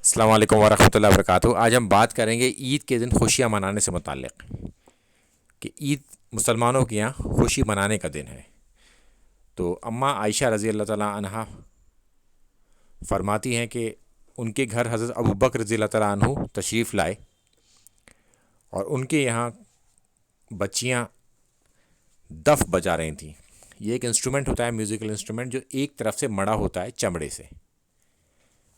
السلام علیکم ورحمۃ اللہ وبرکاتہ۔ آج ہم بات کریں گے عید کے دن خوشیاں منانے سے متعلق کہ عید مسلمانوں کے یہاں خوشی منانے کا دن ہے۔ تو اماں عائشہ رضی اللہ تعالیٰ عنہا فرماتی ہیں کہ ان کے گھر حضرت ابوبکر رضی اللہ تعالیٰ عنہ تشریف لائے اور ان کے یہاں بچیاں دف بجا رہی تھیں۔ یہ ایک انسٹرومنٹ ہوتا ہے، میوزیکل انسٹرومنٹ، جو ایک طرف سے مڑا ہوتا ہے چمڑے سے،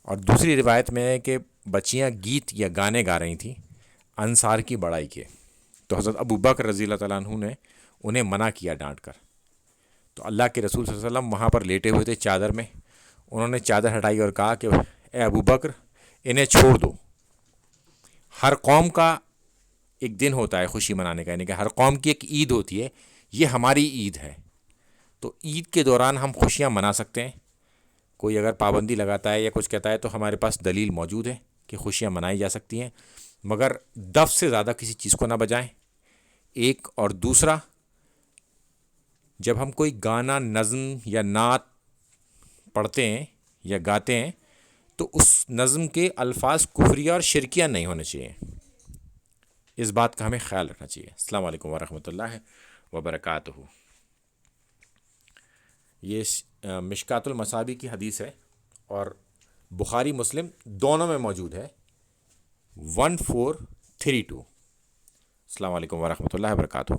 اور دوسری روایت میں ہے کہ بچیاں گیت یا گانے گا رہی تھیں انصار کی بڑائی کے۔ تو حضرت ابوبکر رضی اللہ تعالیٰ عنہ نے انہیں منع کیا ڈانٹ کر۔ تو اللہ کے رسول صلی اللہ علیہ وسلم وہاں پر لیٹے ہوئے تھے چادر میں، انہوں نے چادر ہٹائی اور کہا کہ اے ابوبکر، انہیں چھوڑ دو۔ ہر قوم کا ایک دن ہوتا ہے خوشی منانے کا، یعنی کہ ہر قوم کی ایک عید ہوتی ہے، یہ ہماری عید ہے۔ تو عید کے دوران ہم خوشیاں منا سکتے ہیں۔ کوئی اگر پابندی لگاتا ہے یا کچھ کہتا ہے تو ہمارے پاس دلیل موجود ہے کہ خوشیاں منائی جا سکتی ہیں، مگر دف سے زیادہ کسی چیز کو نہ بجائیں۔ ایک اور دوسرا، جب ہم کوئی گانا، نظم یا نعت پڑھتے ہیں یا گاتے ہیں تو اس نظم کے الفاظ کفریہ اور شرکیہ نہیں ہونے چاہیے۔ اس بات کا ہمیں خیال رکھنا چاہیے۔ السلام علیکم ورحمۃ اللہ وبرکاتہ۔ یہ مشکات المصابیح کی حدیث ہے اور بخاری مسلم دونوں میں موجود ہے، 1432۔ السلام علیکم ورحمۃ اللہ وبرکاتہ۔